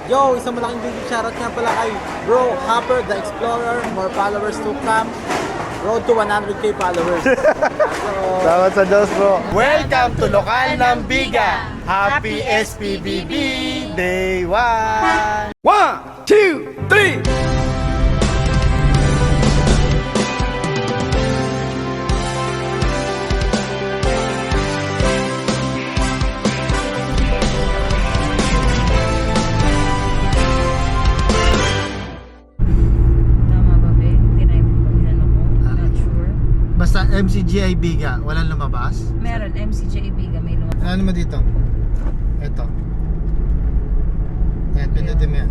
Yo, isang malaking big shoutout nga pala kay Bro Hopper the Explorer. More followers to come. Road to 100k followers. Salamat sa Diyos, bro. Welcome to Lokal ng Biga. Happy SPBB Day 1. 1, 2, 3. Basta MCGI Biga, walang lumabas? Meron, MCJ Ibiga, may lumabas. Ano mo dito? Ito. Ayan, pindutin mo yan.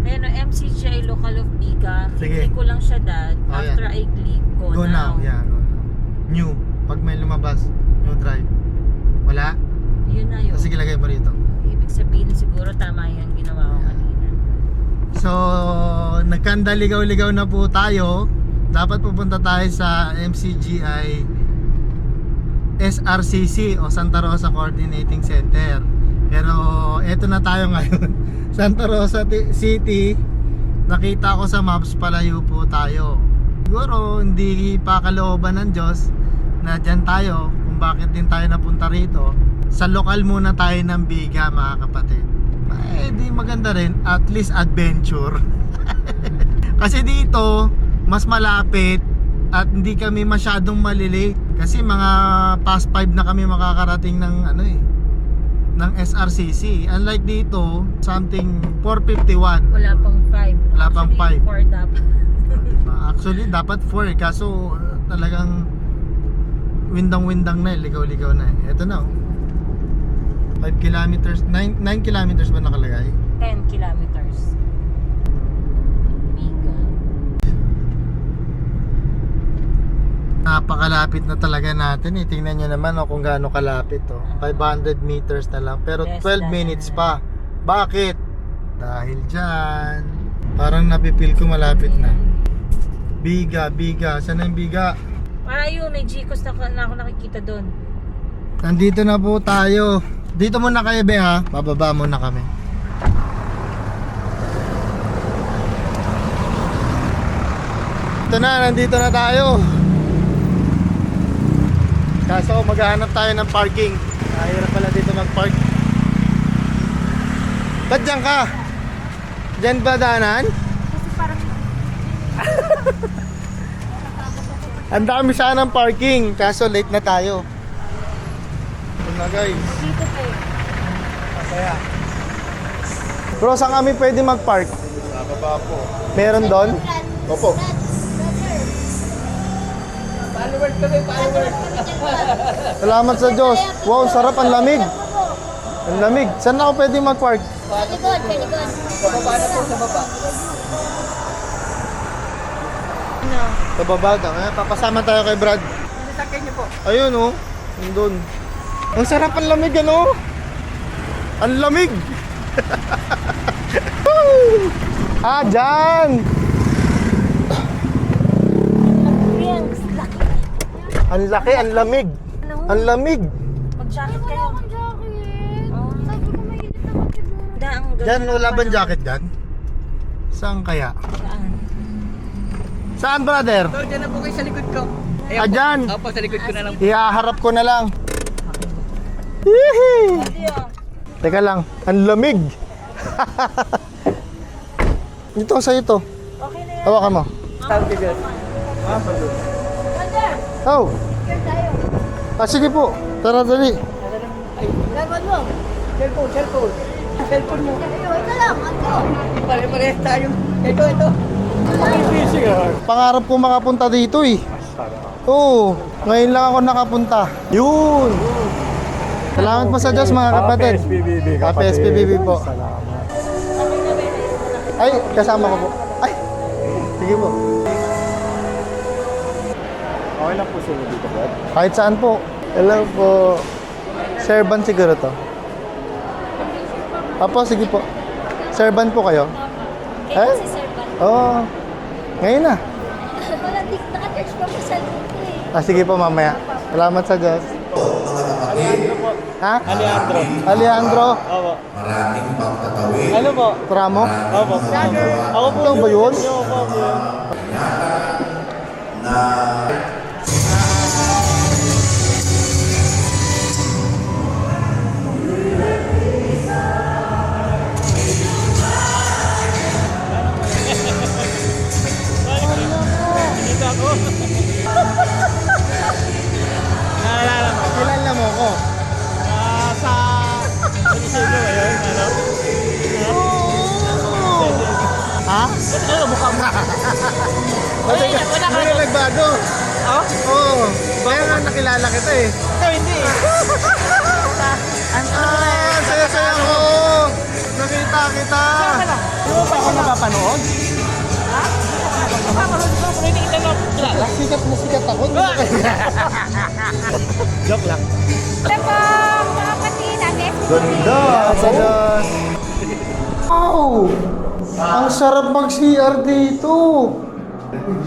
Ayan o, MCJ Local of Biga. Sige. Click ko lang siya, Dad. Oh, After yan. I click, Go now. Yeah, go now. New. Pag may lumabas, new drive. Wala? Yun na yun. Sige, lagay mo rito. Ibig sabihin siguro tama yung ginawa ko kanina. So, nagkandaligaw-ligaw na po tayo. Dapat pupunta tayo sa MCGI SRCC o Santa Rosa Coordinating Center. Pero eto na tayo ngayon. Santa Rosa City. Nakita ko sa maps, palayo po tayo. Siguro hindi pa kalooban ng Diyos na dyan tayo kung bakit din tayo napunta rito. Sa lokal muna tayo ng Biga, mga kapatid. Eh di maganda rin, at least adventure. Kasi dito mas malapit at hindi kami masyadong malilate kasi mga past 5 na kami makakarating ng ng SRCC. Unlike dito, something 4:51. Wala pang 5. Wala pang 5. 4 dapat. Actually dapat 4 kaso talagang windang-windang na, ligaw-ligaw na. Ito na. 5 kilometers, 9 kilometers ba nakalagay? 10 kilometers. Biga. Napakalapit na talaga natin eh. Tingnan nyo naman kung gaano kalapit 500 meters na lang. Pero Yes, 12 minutes pa. Bakit? Dahil dyan. Parang napipil ko malapit na. Biga. Saan ang Biga? Ayun, may Gcos na ako nakikita doon. Nandito na po tayo. Dito muna kayo, be, ha? Bababa muna kami. Ito na, nandito na tayo. Kaso maghahanap tayo ng parking. Hirap pala dito mag-park. Ba't dyan ka? Dyan ba daanan? Kasi parang Ang dami sanang parking. Kaso late na tayo. Ito na guys. dito pa eh. Kaya. Bro, saan kami pwede mag-park? Sa baba po. Meron doon? Opo. Followers kami, followers. Salamat sa Diyos. Wow, sarap, ang lamig. Ang lamig. Saan ako pwede mag-park? Sa likod. Sa baba na po, sa baba. Ano? Sa baba ka. Papasama tayo kay Brad. Sasakyan niyo po. Ayun oh. Nandun. Ang sarap, ang lamig ano? Ang lamig. Dyan. Ang laki, ang lamig. Ang lamig. Mag-jacket kayo. Dyan, wala bang jacket dyan? Saan kaya? Saan? Saan, brother? So, dyan na po kayo sa likod ko. Dyan. Opo, sa likod ko na lang. Ihaharap ko na lang. Hihi. Teka lang, ang lamig. Ito, sa'yo to. Okay na yan. Hawakan mo. Tawag ka dyan. Oh. Sige po. Tara, dali. Cellphone mo. Cellphone. Cellphone mo. Ito lang, ito. Pare-parehas tayo. Ito. Pangarap ko makapunta dito eh. Oo. Ngayon lang ako nakapunta. Yun. Salamat po sa Diyos mga kapatid. Happy SPBB po. Ay, kasama ko po. Ay, sige po. Okay lang po sila dito, Brad. Kahit saan po. Hello po. Servant siguro to. Apo, sige po. Servant po kayo? Kaya si Sir Ban. Oo. Ngayon na. Wala, naka-text pa po sa link eh. Sige po mamaya. Salamat sa Diyos. Alejandro po. Ha? Alejandro. Alejandro? Opo. Ano po? Tramo? Opo. Ako po. Ikaw ba yun? Ako po. Dito ako. Naalala mo? Kilala mo ko. Sa Isidro ngayon, ano? Ha? Ano, mukha mo? Kasi hindi ka nagbago. Oh? Oo. Kaya nga nakilala kita eh. Ikaw hindi. Saya-saya ko. Nakita kita. Di mo pa ako napapanood? Ha? Napapanood ko, pero hindi kita nakilala. Sikat na sikat ako. Joke lang. Ito po, mga kapatid, natin. Ganda. Sadas. Wow! Ang sarap mag-CR dito.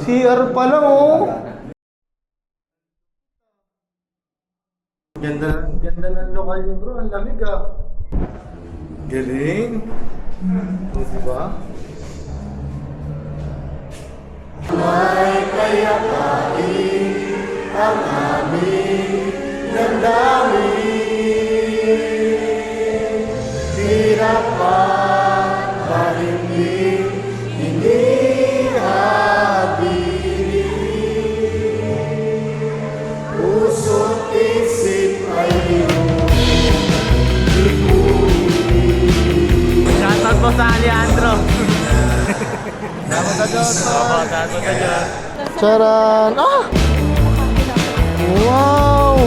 CR pa lang oh. Ganda ng lokal niyo bro. Ang lamig ah. Galing. O diba? May kayakain ang aming damdamin. Hirap pa mahimbing, hindi habilin. Puso't isip ay Shoutout po sa Alejandro. Salamat sa Diyos. Shoutout sa Diyos. Charan! Ah! Wow!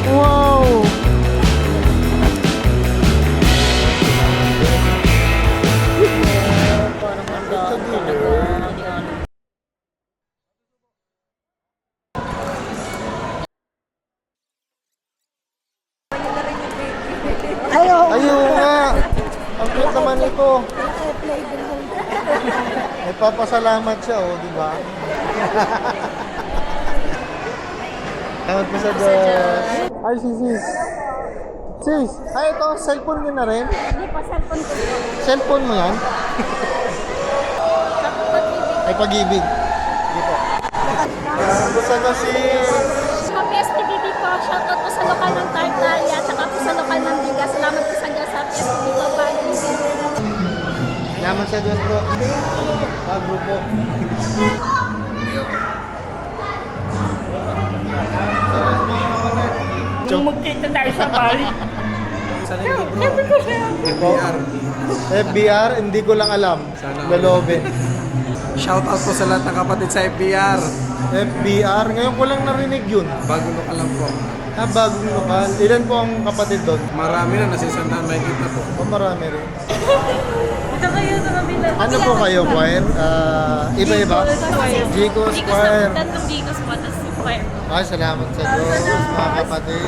Wow! Ayaw nga! Ang cute naman ito. Nagpapasalamat siya, oh, di ba? Salamat po sa Diyos. Ay, sis. Sis, ay ito, cellphone niyo na rin? Hindi po, cellphone ko po. Cellphone mo yan? Ay, pag-ibig. Hindi po. Salamat po sa Diyos, sis. Happy SPBB po. Shoutout po sa lokal ng Tartaria at saka po sa lokal ng Bigas. Salamat po sa Diyos. Happy SPBB po. Salamat sa Diyos, bro. Grupo. Kung magkita tayo sa bali. FBR, hindi ko lang alam. Lalobe. Shoutout po sa lahat ng kapatid sa FBR. FBR, ngayon ko lang narinig yun. Bago lokal lang po. Bagong lokal. Ilan po ang kapatid doon? Marami na, nasisandaan may kita po. O marami rin. Ito kayo sa kabila. Ano po kayo, choir? Iba-iba? Jico Choir. Tatlong Bigos po, tapos choir. Ay, salamat sa Diyos, mga kapatid.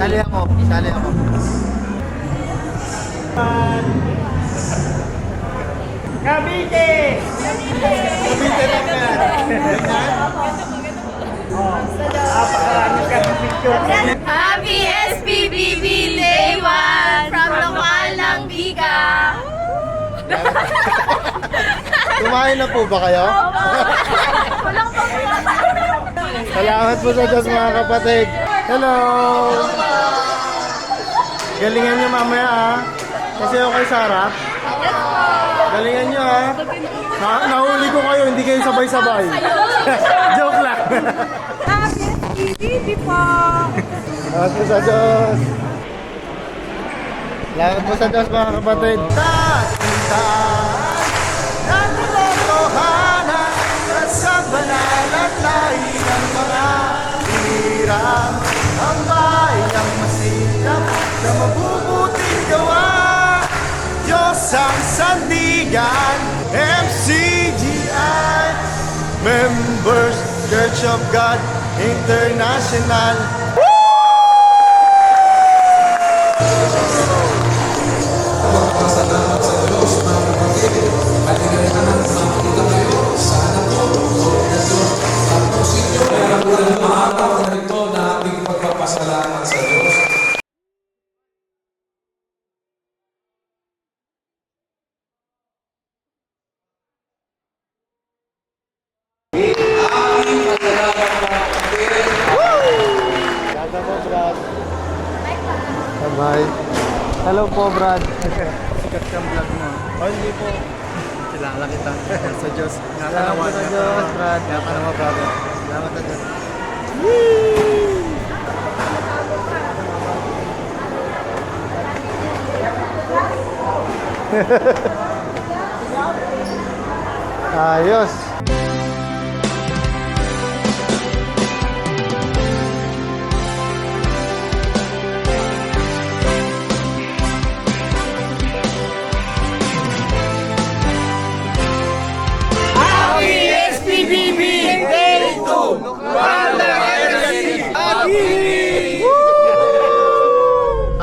Sali ako, sali ako. Cavite! Kabite lang yan. Happy SPBB Day 1 from lokal ng Biga. Kumain na po ba kayo? Walang Salamat po sa Diyos, mga kapatid. Hello! Galingan nyo mamaya ah. Kasi okay sa harap. Galingan nyo ah. Ha? Nahuli ko kayo, hindi kayo sabay-sabay. Joke lang. Happy SPBB po. Salamat po sa Diyos. Salamat po sa Diyos, mga kapatid. Ang kalokohanan at sa banal at lahi ng mga hirap. Ang bayang masikap na mabubuting gawa. Diyos ang sandigan, MCGI, Members Church of God International. Salamat sa Diyos, mga kapatid. Halinayan na ng mga kayo. Sana po itong araw na ito na ating pagpapasalamat sa Diyos. Ganda po, Brad. Bye-bye. Hello po, Brad. Sikat kang vlog mo. Oh, hindi po. Kilala kita. Sa Diyos. Salamat sa Diyos, Brad. Nakakanawa, brother. Salamat sa Diyos. Ayos.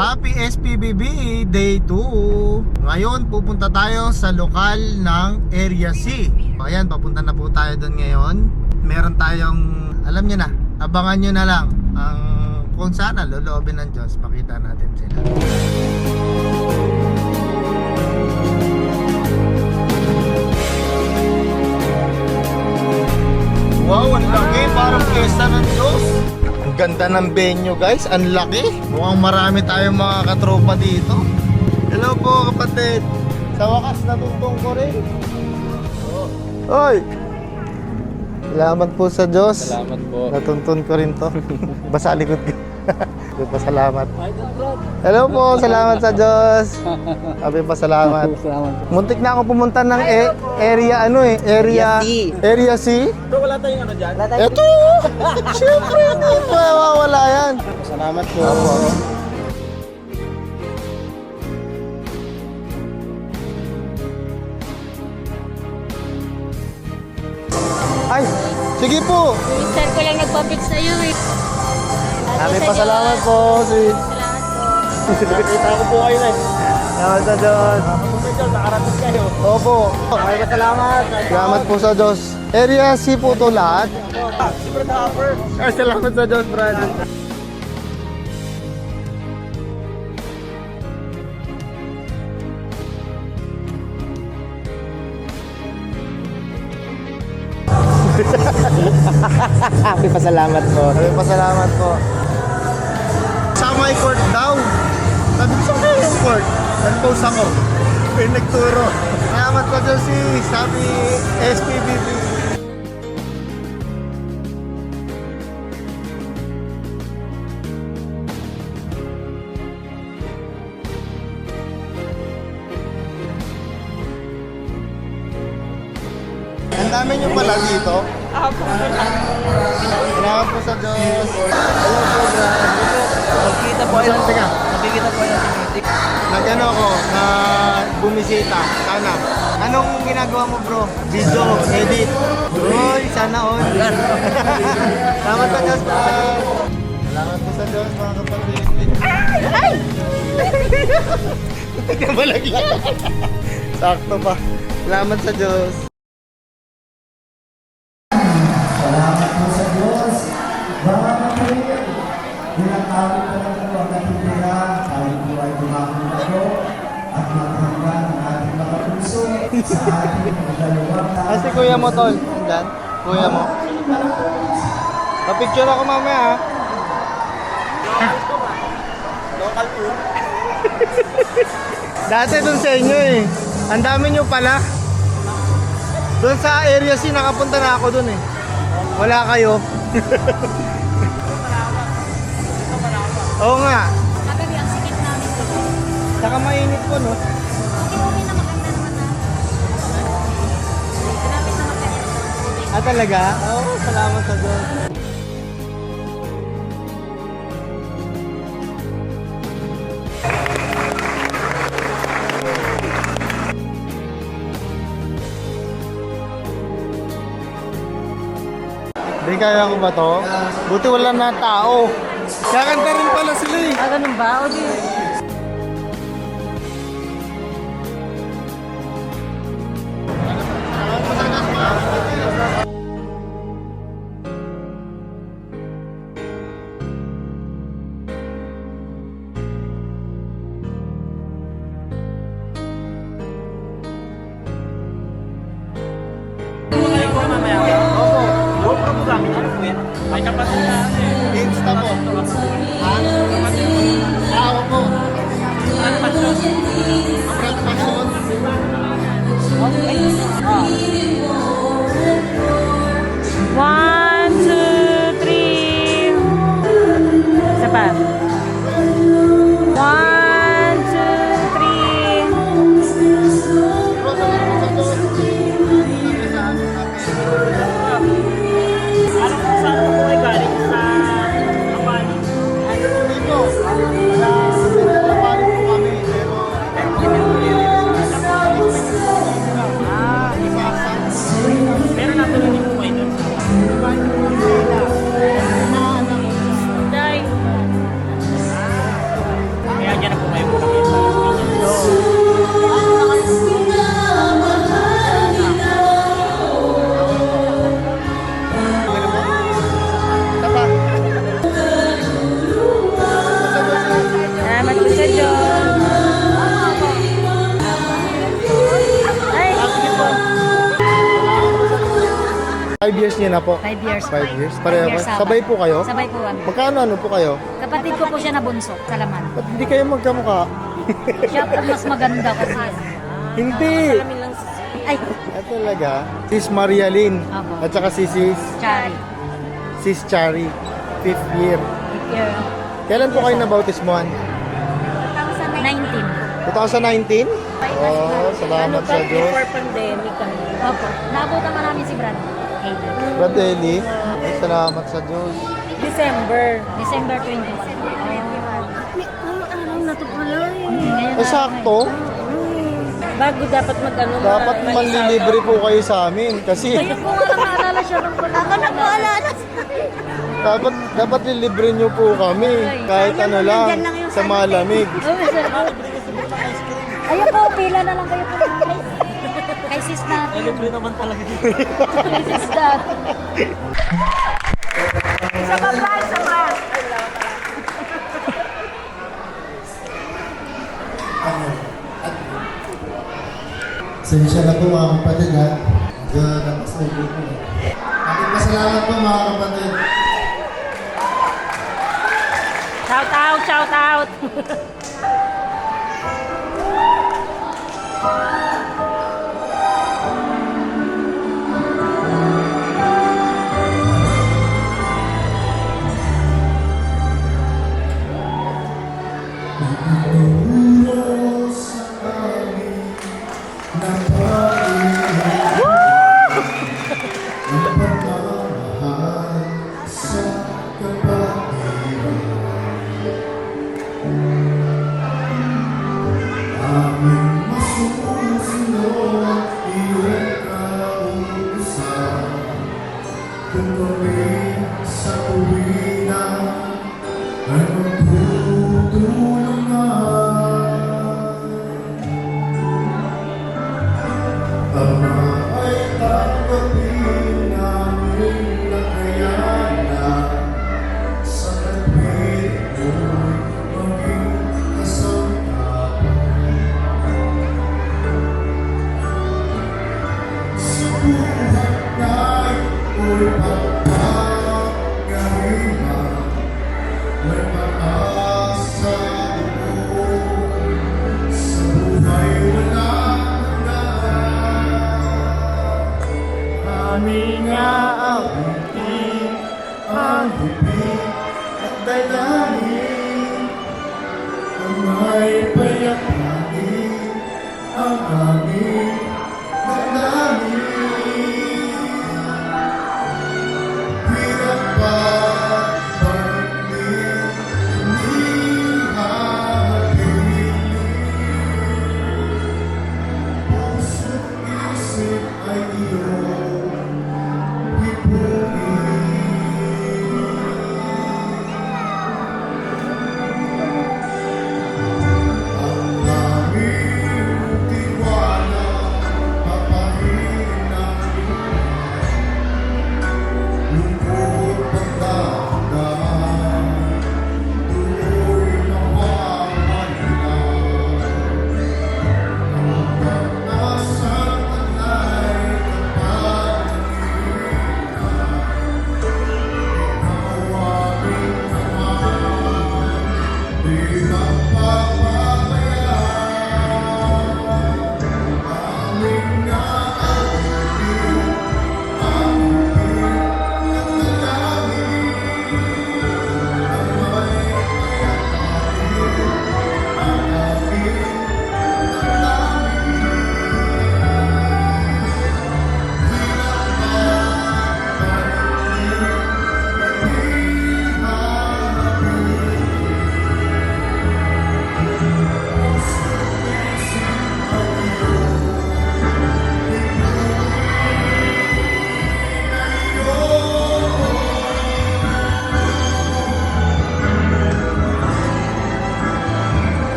Happy SPBB Day 2. Ngayon pupunta tayo sa lokal ng Area C. Ayan, papunta na po tayo doon ngayon. Meron tayong, alam nyo na, abangan nyo na lang ang kung sana loloobin ng Diyos, makita natin sila. Wow, ang laki, parang fiesta ng Diyos. Ang ganda ng venue, guys, ang laki. Mukhang marami tayong mga katropa dito. Hello po, kapatid. Sa wakas, natuntong ko rin. Hoy! Salamat po sa Diyos. Salamat po. Natuntun ko rin to. Basa likod ko. Salamat. Hello po, salamat sa Diyos. Sabi pa salamat. Muntik na ako pumunta ng area Area C. Bro, wala tayong ano dyan? Ito! Siyempre, ito. Wala yan. Salamat po. Ay, sige po. Sir ko lang nagpapit sa iyo eh. Sabi pa salamat po. Salamat po. Nakita ko po kayo na. Salamat sa Diyos. Nakarating kayo. Opo. Ay, salamat. Salamat po sa Diyos. Area C po to lahat. Super Hopper. Ay, salamat sa Diyos, Brad. Happy pasalamat po. Sabi pa salamat po. Sa my court daw. Sabi ko, saan yung court? Nag-post ako. May nagturo. Salamat po Diyos sabi SPBB. Ang dami nyo pala dito. Salamat po sa Diyos. Hello po, Brad. Magkita po Saan ka? Nakikita po yung music. Nag-ano ko, na bumisita. Sana. Anong ginagawa mo, bro? Video, edit. Uy, sana all. Salamat sa Diyos, Brad. Salamat po sa Diyos, mga kapatid. Ay! Tignan mo lang yan. Sakto pa. Salamat sa Diyos. Tinatawag ko ng mga katitira, tayo po ay dumamang ako at maghanggan ang ating mga puso sa ating magdalawang Kasi kuya mo, tol. Diyan. Kuya mo. Pa-picture ako mamaya, ha? Local food. Dati dun sa inyo, eh. Ang dami nyo pala. Doon sa area C, nakapunta na ako dun, eh. Wala kayo. Oo nga. Magabi ang sikip namin ko. Saka mainit po, no? Okay na maganda naman na. Malapit na magkanya. Ah, talaga? Oo, salamat sa Diyos. Hindi kaya ko ba to? Buti wala na tao. Kakanta rin pala sila eh. Ah, ganun ba? O di. Ay, kapatid na eh. Insta mo. Ha? Awa mo. Brad Passion. One, two, three. Isa pa. One, two, three. Alam ko saan po kayo galing sa Amani. Dito. Sa Pinaglaparin po kami. Pero natuloy niyo po kayo doon. Day. Kaya dyan na po kayo muna kayo sa Las Piñas. Tapa. Salamat po sa Diyos. Ay, 5 years niyo na po. 5 years. 5 years? Pareho Five years ba? Sabay po kayo? Sabay po kami. Magkano ano po kayo? Kapatid ko po siya na bunso, Kalaman. Ba't hindi kayo magkamukha? Siya po mas maganda kasi. Hindi! Ay, Talaga? Sis Maria Lynn. Apo. At saka si Chari. Sis Chari. 5th year. Year Kailan po kayo nabautismohan? 19. 2019? Oh, salamat sa Diyos. pandemic kami. Opo. Naabutan ka namin si Brad. Hayden. Brad Eli, ay, salamat sa Diyos. December 21. Araw na to pala eh. Eh, sakto. Bago dapat mag-ano. Dapat manlilibre po kayo sa amin kasi Kaya ko nga naalala siya nung pala. Ako na po alala. dapat lilibre nyo po kami kahit ano lang sa malamig. Ayun po, pila na lang kayo po. Kay sis natin. Libre naman talaga. Kay sis natin. Isa pa ba? Isa pa. Sensya na po mga kapatid ha. Diyan ang masabi po. Aking pasalamat po mga kapatid. Shout out, shout out.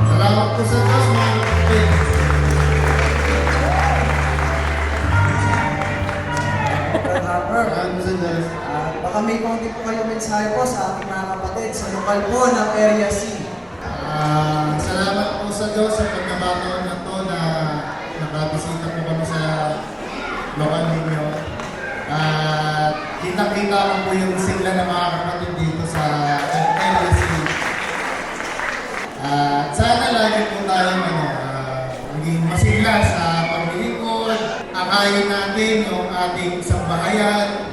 Salamat po sa Diyos, mga kapatid. Hopper. Salamat po sa Diyos. Baka may konti po kayo mensahe po sa ating mga kapatid sa lokal po ng Area C. Salamat po sa Diyos sa pagkabataon na to na nakabisita po kami sa lokal ninyo. At kitang-kita ko po yung sigla ng mga kapatid dito sa LSC. At sana lagi po tayo maging masigla sa paglilingkod, akayin natin yung ating sambahayan,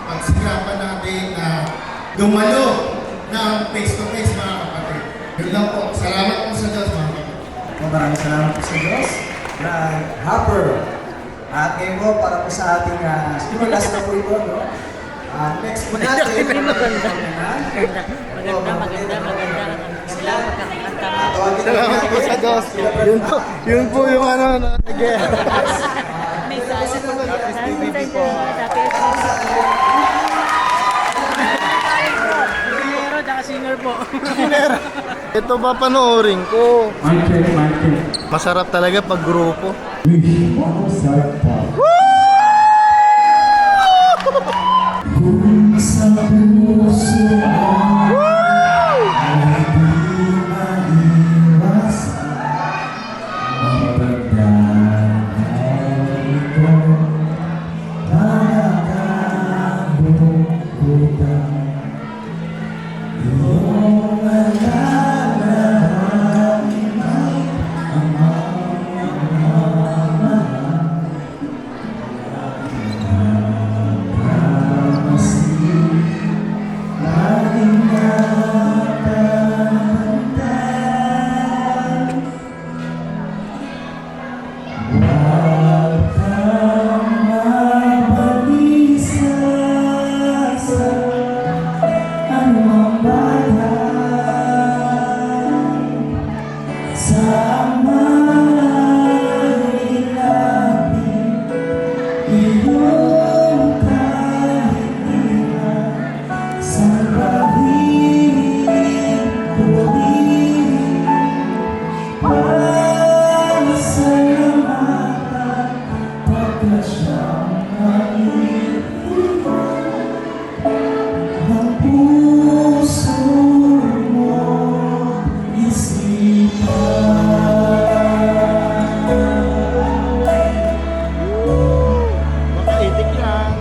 pagsikapan natin na dumalo ng face-to-face mga kapatid. Yun lang po. Salamat po sa Diyos mga kapatid. Maraming salamat po sa Diyos na Hopper. At ngayon po, para po sa ating stimulas na po ito, no? Next po natin. Salamat po sa Diyos. Yun po yung ano na again. Pero tsaka singer po. Ito ba panoorin ko? Masarap talaga pag grupo. Makaitik lang.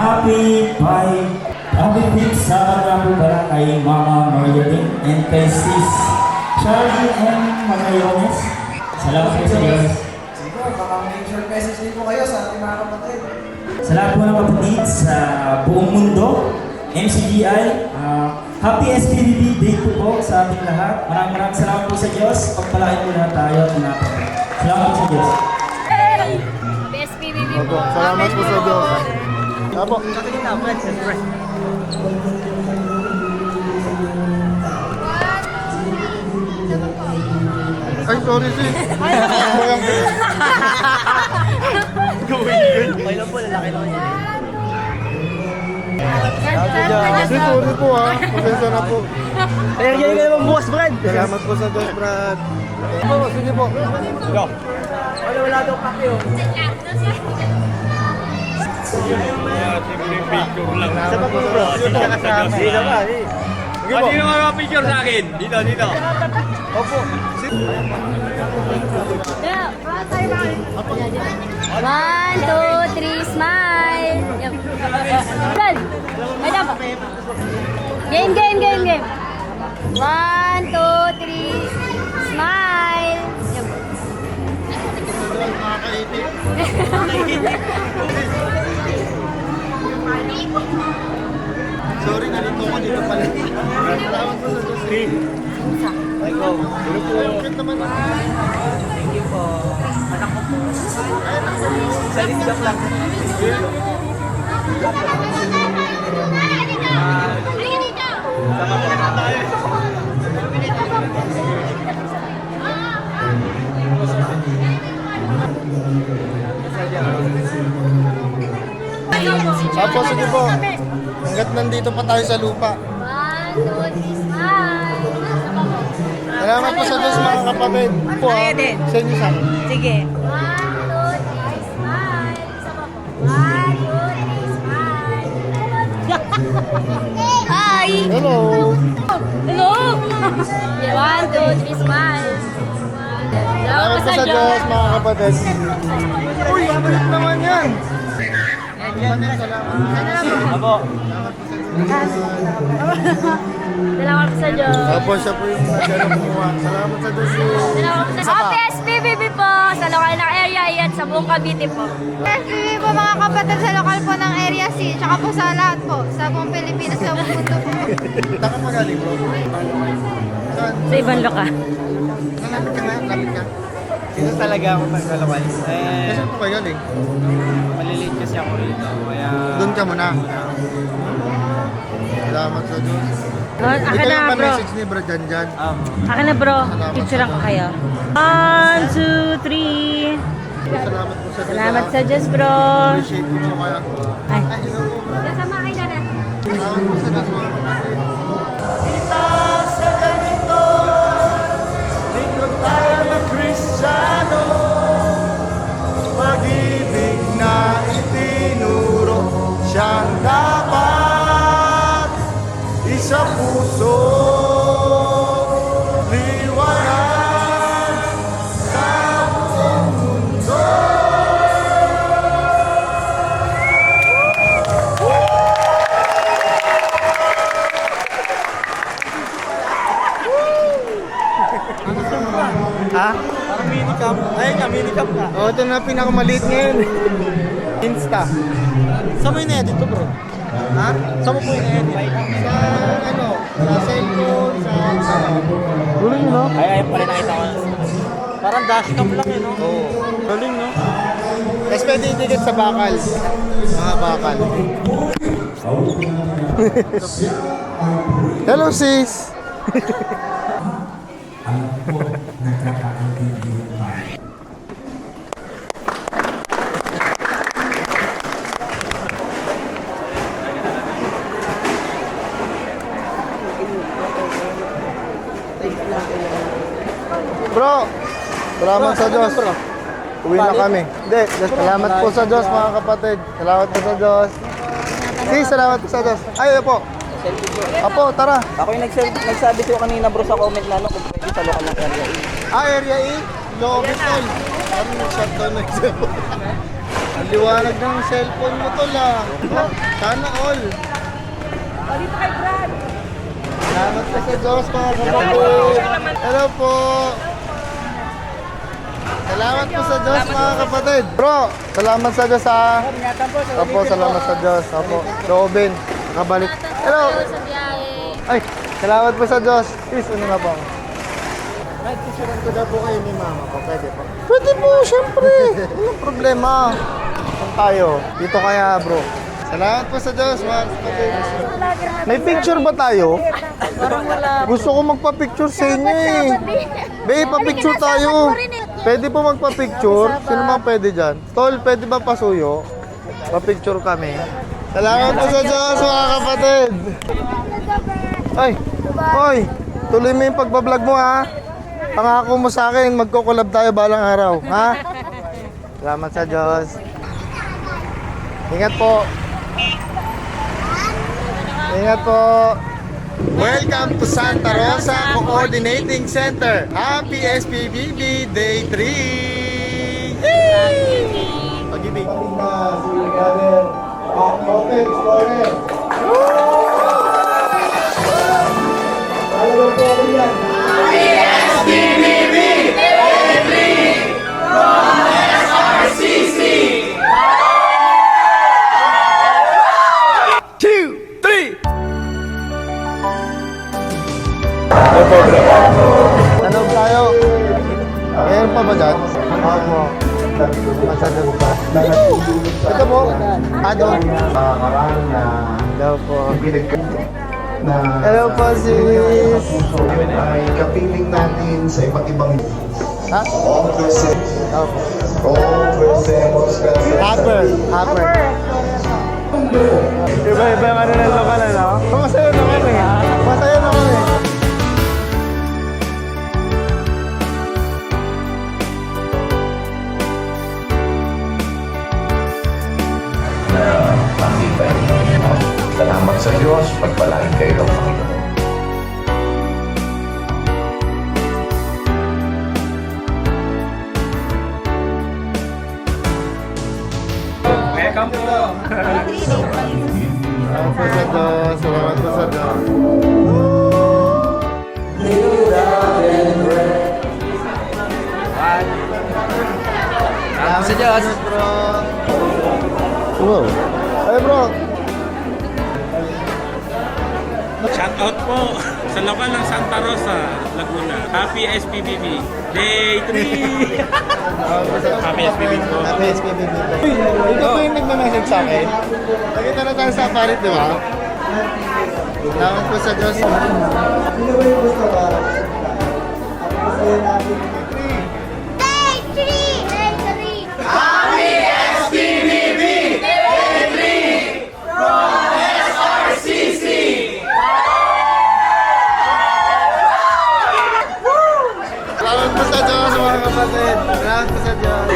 Happy Fifth sa nga po pala kay Mama Marjorie and kay Sis Charlie and Magayones. Salamat po sa Diyos. Siguro, baka may short message din po kayo sa ating mga kapatid. Sa lahat po ng kapatid sa buong mundo, MCGI, Happy SPDD Day po sa ating lahat. Maraming salamat po sa Diyos. Pagpalain po na tayo at natin. Salamat po sa Diyos. Best PBB Opo, po. salamat po sa Diyos. Apo. Ay, sorry sis. Okay lang po, lalaki lang yun. Sis, sorry po ha. Pasensya na po. Kaya ganyan ka naman bukas, Brad. Salamat po sa Diyos, Brad. Opo, sige po. Wala daw paki, oh. Salamat po sa Diyos. Dito pa, eh. Sige po. Sino mga picture sa akin? Dito. Opo. One, two, three, smile. Yep. Good. May dapat. Game. One, two, three, smile. Yep. Sorry, nalito ko dito pala. Salamat po sa Diyos. Ay, go. Bakit naman ako? Thank you po. Anak ko po. Sa lisgap lang. Opo, sige po. Hanggat nandito pa tayo sa lupa. One, two, three, smile. Salamat po sa Diyos mga kapatid. Po ha. Sa inyo sa akin. Sige. One, two, three, smile. Isa pa po. One, two, three, smile. Hi! Hello. Hello! One, two, three, smile. Salamat po sa Diyos mga kapatid. Uy, balik naman yan. Abo. Salamat po sa Diyos. Opo, siya po yung nagano kumuha. Salamat sa Diyos. Salamat po sa PSPBB po sa lokal ng Area E at sa buong Cavite po. PSPB po mga kapatid sa lokal po ng Area C, tsaka po sa lahat po, sa buong Pilipinas, sa buong mundo po. Saan ka magaling bro? Saan? Sa ibang loka. Nalapit ka na? Lapit ka? Dito talaga ako pagkalawal. Saan po kayo galing? Malilate kasi ako rito. Kaya... Doon ka muna. Salamat sa Diyos. Aka Ito na yung bro. message ni Bro Janjan. Aka na bro. Picture ako kayo. 1, 2, 3. Salamat po sa Diyos. Salamat sa Diyos bro. Appreciate ko po kayo. Ay. Ay, hello po bro. Kasama kayo na na. Salamat po sa Diyos mga kapatid. Pag-ibig na itinuro siyang dapat isa puso liwanag sa buong mundo. Ha? Parang minicam. Ayun nga, minicam ka. Oh, ito na pinakamaliit ngayon. Insta. Saan mo in-edit to, bro? Ha? Saan mo po in-edit? Sa ano, sa cellphone, sa Galing, no? Ay, pala nakita ko. Parang dashcam lang, no? Oo. Galing, no? Tapos pwede idikit sa bakal. Mga bakal. Hello sis! Bro, salamat sa Diyos. Uwi na kami. Hindi, salamat po sa Diyos mga kapatid. Salamat po sa Diyos. Sis, salamat po sa Diyos. Ay, po. Apo, tara. Ako yung nagsabi sa'yo kanina bro sa comment na kung pwede sa lokal ng area. Area E, Lobisol. Ano nag-shut down na liwanag ng cellphone mo tol ah. Oh, sana all. Dito kay Brad. Salamat po sa Diyos mga kapatid. Hello po. Salamat po sa Diyos mga kapatid. Bro, salamat sa Diyos ha. Opo, salamat sa Diyos. Opo, Robin, nakabalik. Hello. Sa biyahe. Ay, salamat po sa Diyos. Please, ano na po? Right, picturean ko daw po kayo ni mama ko. Pwede po? Pwede po, syempre. Walang problema. Saan tayo? Dito kaya bro. Salamat po sa Diyos mga kapatid. May picture ba tayo? Parang wala. Gusto ko magpa-picture sa inyo eh. Babe, pa-picture tayo. Pwede po magpa-picture? Sino mga pwede dyan? Tol, pwede ba pasuyo? Pa-picture kami. Salamat po sa Diyos mga kapatid. Ay, oy, tuloy mo yung pagbablog mo ha. Pangako mo sa akin, magkukulab tayo balang araw. Ha? Salamat sa Diyos. Ingat po. Ingat po. Welcome to Santa Rosa Coordinating Center. Happy SPBB Day 3! Yay! Pag-ibig. Open Explorer. Alam po ako yan. Tanog tayo. Meron pa ba dyan? Opo. Masada mo pa. Ito po. Doon. Marami na Hello po. na Hello po sis. ay kapiling natin sa iba't ibang Ha? all presents. Opo. All presents. Hopper. Hopper. Iba-iba yung ano ng lokal, ano? Masaya naman eh. Masaya naman eh. Makita niyo. Salamat sa Diyos, pagpalain kayo ng Panginoon. Welcome po. Salamat po sa Diyos. Salamat po sa Diyos. Salamat sa Diyos. Bro. Wow. Ay bro. Shout out po sa lokal ng Santa Rosa, Laguna. Happy SPBB Day 3! Happy SPBB po. Happy SPBB po. Ito po yung nagmamessage sa akin. Nakita na tayo sa parit, di ba? Salamat po sa Diyos. Sino ba yung gusto ka? Ako masaya natin. Day 3! Day 3! Happy SPBB Day 3 from SRCC! Salamat po sa Diyos mga kapatid. Salamat po sa Diyos.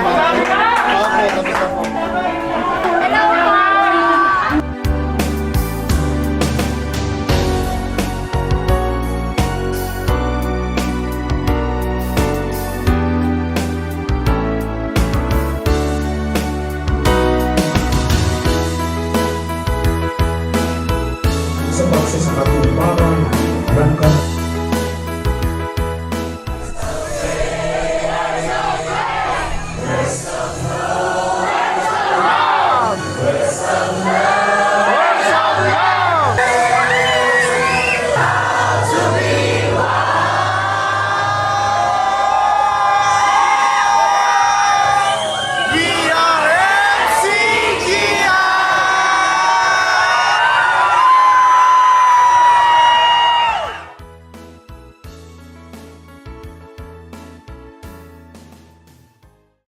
Okay, tapos na po. Sa pagsasakatuliparan